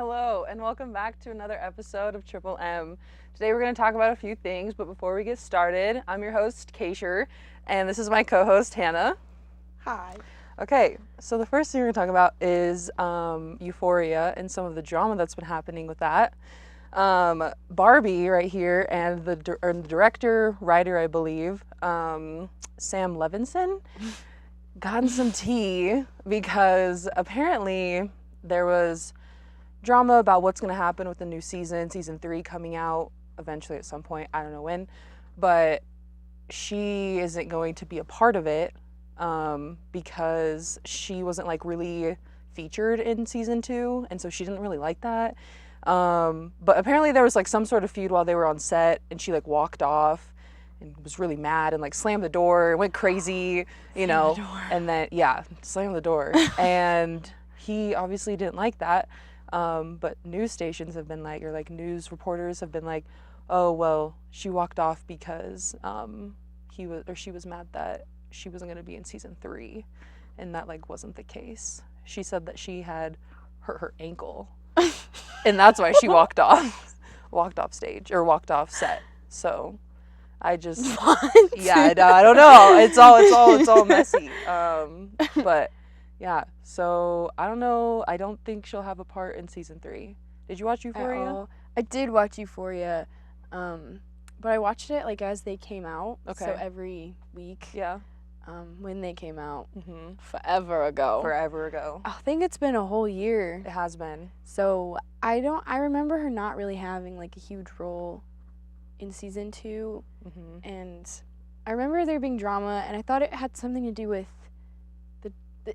Hello, and welcome back to another episode of Triple M. Today we're going to talk about a few things, but before we get started, I'm your host, Kaysha, and this is my co-host, Hannah. Hi. Okay, so the first thing we're going to talk about is Euphoria and some of the drama that's been happening with that. Barbie right here and the director, writer, I believe, Sam Levinson, gotten some tea because apparently there was drama about what's going to happen with the new season 3 coming out eventually at some point, I don't know when, but she isn't going to be a part of it because she wasn't like really featured in season 2, and so she didn't really like that. But apparently there was like some sort of feud while they were on set, and she like walked off and was really mad and like slammed the door, went crazy, you know, and then slammed the door. And he obviously didn't like that. But news stations have been like, or like news reporters have been like, oh well, she walked off because she was mad that she wasn't going to be in season 3, and that like wasn't the case. She said that she had hurt her ankle, and that's why she walked off stage or walked off set. So I just I don't know. It's all messy. But yeah, so I don't know. I don't think she'll have a part in season 3. Did you watch Euphoria? I did watch Euphoria, but I watched it like as they came out. Okay. So every week. Yeah. When they came out. Mm-hmm. Forever ago. I I think it's been a whole year. It has been. So I remember her not really having like a huge role in season 2. Mm-hmm. And I remember there being drama, and I thought it had something to do with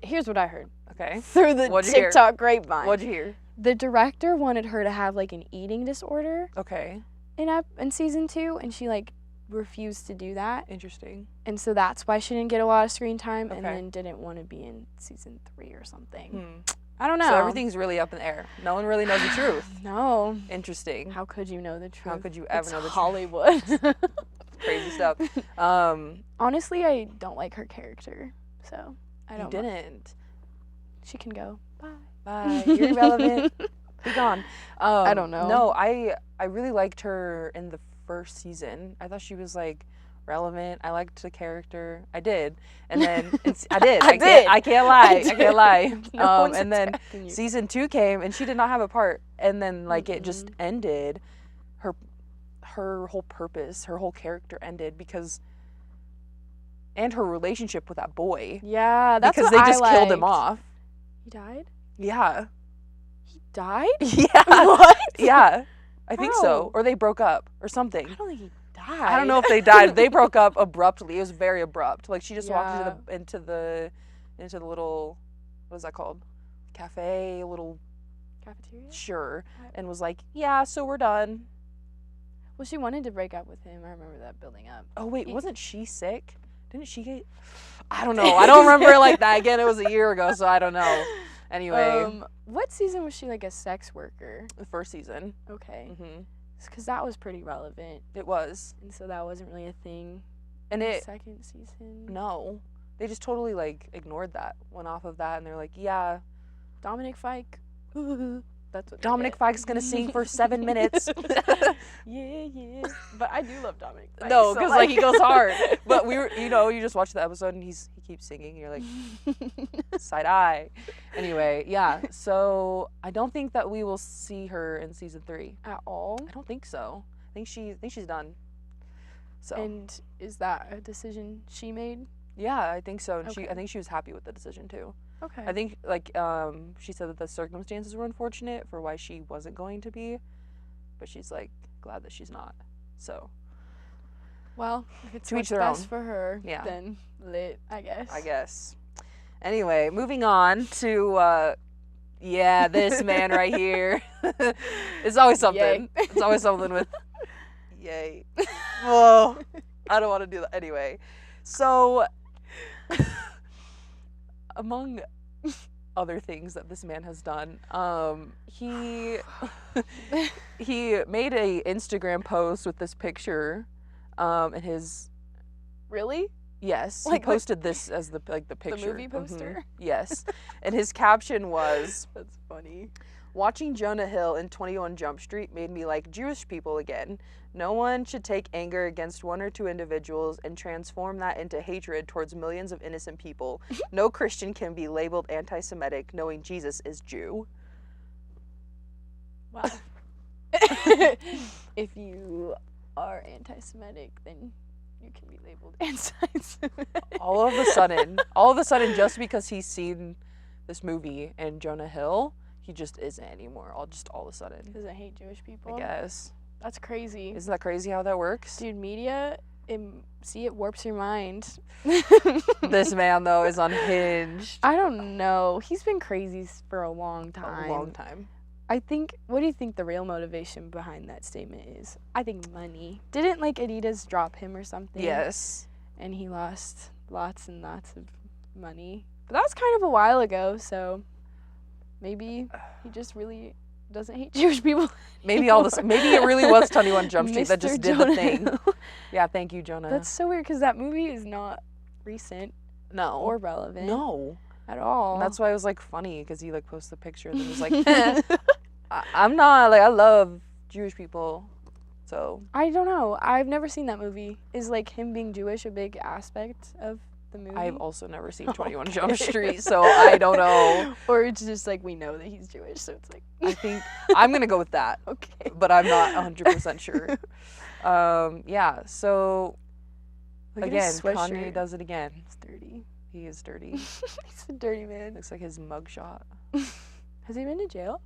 here's what I heard. Okay. Through the TikTok grapevine. What'd you hear? The director wanted her to have like an eating disorder Okay. in season 2, and she like refused to do that. Interesting. And so that's why she didn't get a lot of screen time, and Okay. then didn't want to be in season 3 or something. Hmm. I don't know. So everything's really up in the air. No one really knows the truth. No. Interesting. How could you know the truth? How could you ever know the truth? Hollywood. Crazy stuff. Honestly, I don't like her character, so I don't. You didn't. She can go. Bye. Bye. You're irrelevant. Be gone. I don't know. No, I really liked her in the first season. I thought she was like relevant. I liked the character. I did. And then I did. I can't lie. No one's and then attacking you. season 2 came, and she did not have a part. And then like it just ended. Her whole purpose, her whole character ended because. And her relationship with that boy. Yeah, that's because what they just killed him off. He died? Yeah. He died? Yeah. What? Yeah. I think so. How? Or they broke up or something. I don't think he died. I don't know if they died. They broke up abruptly. It was very abrupt. Like she just Yeah. walked into the little, what is that called? Cafe, little Cafeteria? sure, and was like, "Yeah, so we're done." Well, she wanted to break up with him. I remember that building up. Oh wait, wasn't she sick? Didn't she get? I don't know. I don't remember it like that. Again, it was a year ago, so I don't know. Anyway, what season was she like a sex worker? the first season. Okay. Mm-hmm. Because that was pretty relevant. It was, And so that wasn't really a thing. and in the it second season. no, they just totally like ignored that, went off of that, and they're like, "Yeah, Dominic Fike. That's what Dominic Fike's gonna sing for 7 minutes." Yeah. But I do love Dominic Fike. No, so, because like he goes hard. But we were, you just watch the episode and he keeps singing. You're like, side eye. Anyway, yeah. So I don't think that we will see her in season 3 At all. I don't think so. I think she's done. So And is that a decision she made? yeah, I think so. And Okay. I think she was happy with the decision too. Okay. I think like she said that the circumstances were unfortunate for why she wasn't going to be, but she's like glad that she's not. So well, if it's to each what's their best own. for her, Yeah. then lit, I guess. Anyway, moving on to this man right here. It's always something. Yay. It's always something with yay. Whoa. I don't want to do that anyway. So among other things that this man has done, he made a Instagram post with this picture and his Really? Yes, Like he posted this as the picture. movie poster? Yes. And his caption was, That's funny. Watching Jonah Hill in 21 Jump Street made me like Jewish people again. No one should take anger against one or two individuals and transform that into hatred towards millions of innocent people. No Christian can be labeled anti-Semitic knowing Jesus is Jew. Wow. If you are anti-Semitic, then you can be labeled anti-Semitic. All of a sudden, just because he's seen this movie and Jonah Hill, he just isn't anymore. All of a sudden. Because I hate Jewish people. I guess. That's crazy. Isn't that crazy how that works? Dude, media, it warps your mind. This man, though, is unhinged. I don't know. He's been crazy for a long time. A long time. I think, what do you think the real motivation behind that statement is? I think money. Didn't, like, Adidas drop him or something? Yes. And he lost lots and lots of money. But that was kind of a while ago, so maybe he just really doesn't hate Jewish people. Maybe it really was 21 Jump Street that just did the thing. Yeah, thank you, Jonah. That's so weird because that movie is not recent no or relevant. No. At all. And that's why it was like funny because he like posted the picture and then was like, I'm not like I love Jewish people, so I don't know. I've never seen that movie. Is like him being Jewish a big aspect of the movie? I've also never seen 21 Jump Street, so I don't know. Or it's just like we know that he's Jewish, so it's like I think I'm gonna go with that. Okay. But I'm not 100% sure. Yeah. So Look at again, his sweatshirt. Kanye does it again. It's dirty. He is dirty. He's a dirty man. Looks like his mugshot. Has he been to jail?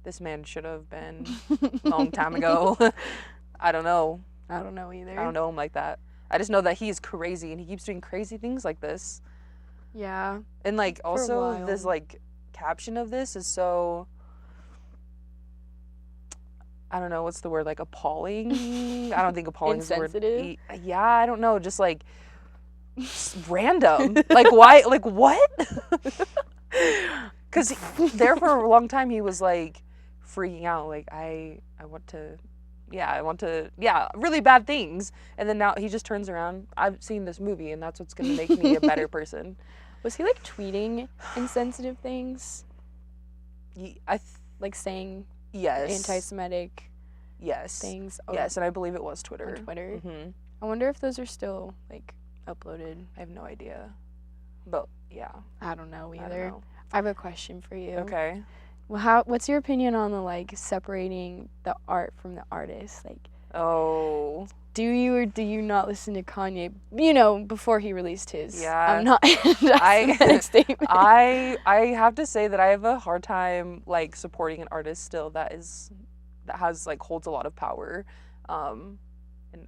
This man should have been a long time ago. I don't know. I don't know either. I don't know him like that. I just know that he's crazy and he keeps doing crazy things like this. Yeah. And like For a also while. this like caption of this is so, I don't know, what's the word, like appalling? I don't think appalling is the word. Insensitive? Yeah, I don't know, just like random. Like why, like what? Because there for a long time he was like freaking out, like I want to, really bad things. And then now he just turns around. I've seen this movie and that's what's going to make me a better person. Was he like tweeting insensitive things? Like saying Yes. anti-Semitic Yes. things? Yes, and I believe it was Twitter. On Twitter? Mm-hmm. I wonder if those are still like uploaded. I have no idea. But yeah. I don't know either. I don't know. I have a question for you. Okay. Well, what's your opinion on the like separating the art from the artist? Like, Oh. do you or do you not listen to Kanye? You know, before he released his. Yeah. I'm not. Anti-Semitic statement. I have to say that I have a hard time like supporting an artist still that has like holds a lot of power. And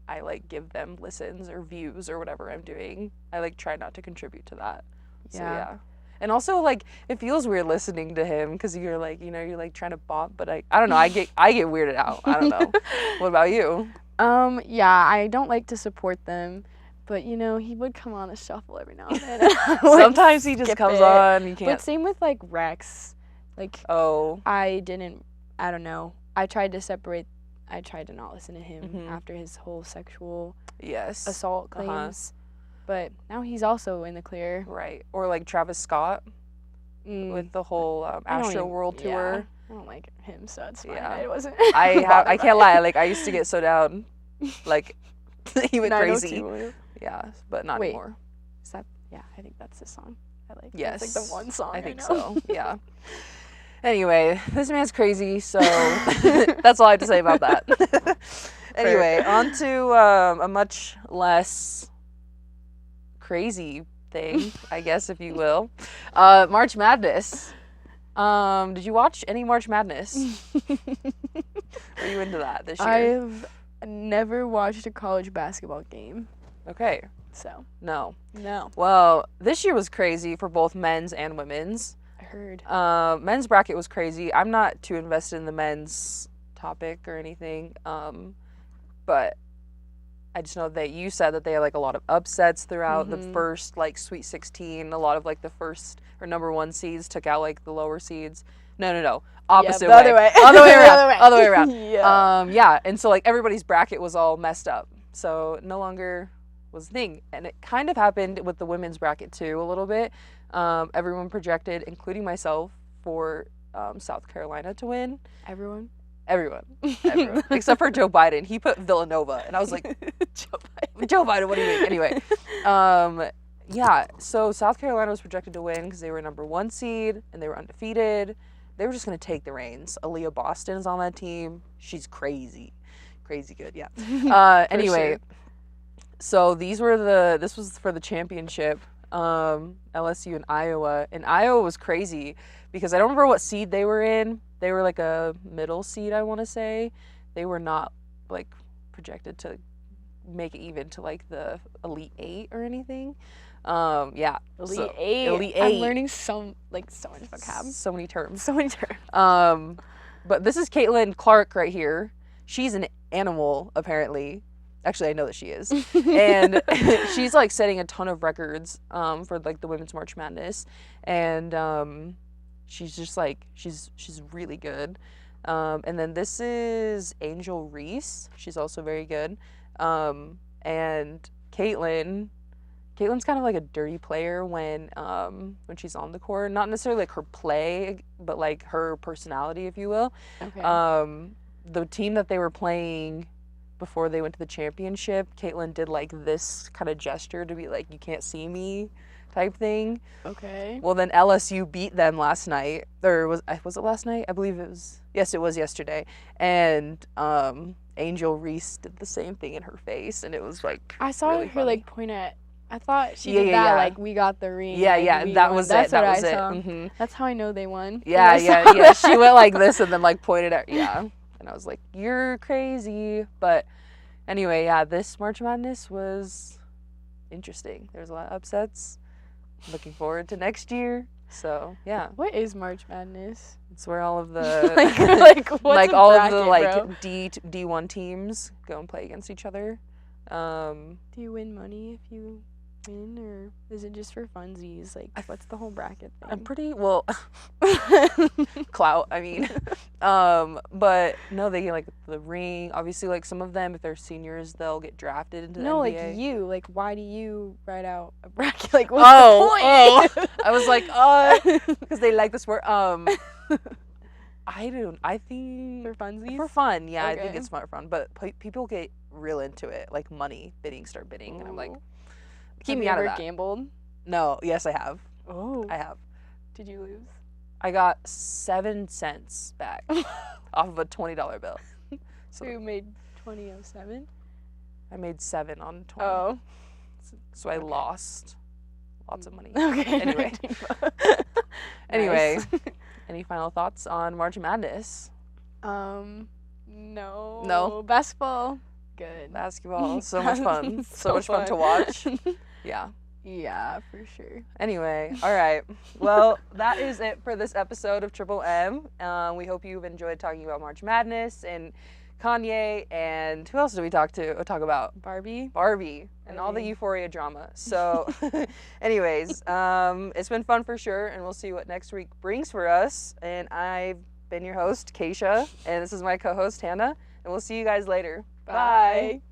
I like give them listens or views or whatever I'm doing. I like try not to contribute to that. So yeah. And also like it feels weird listening to him because you're like, you know, you're like trying to bop, but I don't know, I get weirded out. I don't know. What about you? Yeah, I don't like to support them, but you know, he would come on the shuffle every now and then. Sometimes he just comes on, you can't. But same with like Rex. Like I don't know. I tried to not listen to him after his whole sexual assault claims. But now he's also in the clear. Right. Or like Travis Scott with the whole Astro World tour. Yeah. I don't like him, so it's fine. Yeah. I wasn't. I can't lie. Like I used to get so down, like he went 902. crazy. Yeah, but not anymore. Is that? Yeah, I think that's the song. I like. Yes. It's like the one song. I think know. so. Yeah. Anyway, this man's crazy, so that's all I have to say about that. Anyway, on to a much less crazy thing, I guess, if you will. March Madness. Did you watch any March Madness? Are you into that this year? I've never watched a college basketball game. Okay. So. No. No. Well, this year was crazy for both men's and women's. I heard. Men's bracket was crazy. I'm not too invested in the men's topic or anything. But I just know that you said that they had like a lot of upsets throughout the first like Sweet 16. A lot of like the first or number one seeds took out like the lower seeds. No. Opposite way. Other way. Other way around. Other way around. Yeah. And so like everybody's bracket was all messed up. So no longer was a thing. And it kind of happened with the women's bracket too a little bit. Everyone projected, including myself, for South Carolina to win. Everyone. Except for Joe Biden. He put Villanova, and I was like, Joe Biden, what do you mean? Anyway, yeah, so South Carolina was projected to win because they were number 1 seed, and they were undefeated. They were just going to take the reins. Aaliyah Boston is on that team. She's crazy good, yeah. Anyway, sure. So this was for the championship, LSU and Iowa. And Iowa was crazy because I don't remember what seed they were in. They were like a middle seed, I want to say. They were not like projected to make it even to like the Elite 8 or anything. Yeah. Elite 8. Elite 8. I'm learning so much vocab. So many terms. But this is Caitlin Clark right here. She's an animal, apparently. Actually, I know that she is. And she's like setting a ton of records for like the Women's March Madness. And she's just like, she's really good. And then this is Angel Reese. She's also very good. And Caitlin's kind of like a dirty player when she's on the court. Not necessarily like her play, but like her personality, if you will. Okay. The team that they were playing before they went to the championship, Caitlin did like this kind of gesture to be like, you can't see me type thing. Okay. Well, then LSU beat them last night. Or was it last night? I believe it was. Yes, it was yesterday. And Angel Reese did the same thing in her face, and it was like I saw really her funny. like point at. I thought she did that like we got the ring. Yeah, like, yeah, that was That's it. That what was I it. saw. Mm-hmm. That's how I know they won. Yeah. She went like this and then like pointed at and I was like, you're crazy. But anyway, yeah, this March Madness was interesting. There's a lot of upsets. Looking forward to next year. So yeah. What is March Madness? It's where all of the what's all bracket, of the like bro? D1 teams go and play against each other. Do you win money if you win, or is it just for funsies? Like, what's the whole bracket thing? I'm pretty well clout. I mean, but no, they get like the ring. Obviously, like some of them, if they're seniors, they'll get drafted into the NBA. Like why do you write out a bracket? Like, what's the point? I was like, because they like the sport. I think for funsies. For fun, yeah, Okay. I think it's for fun. But people get real into it, like money start bidding, and I'm like, keep me out of that. Have you ever gambled? No, yes, I have. Oh, I have. Did you lose? I got 7 cents back off of a $20 bill. So you made 20.07? I made 7 on 20. Oh, so I lost lots of money. Okay. Anyway, Nice. any final thoughts on March Madness? No. Basketball. Good. Basketball, so much fun. So much fun to watch. Yeah. Yeah, for sure. Anyway, all right. Well, that is it for this episode of Triple M. We hope you've enjoyed talking about March Madness and Kanye, and who else did we talk about? Barbie, and all the Euphoria drama. So, anyways, it's been fun for sure, and we'll see what next week brings for us. And I've been your host, Kaysha, and this is my co-host, Hannah, and we'll see you guys later. Bye.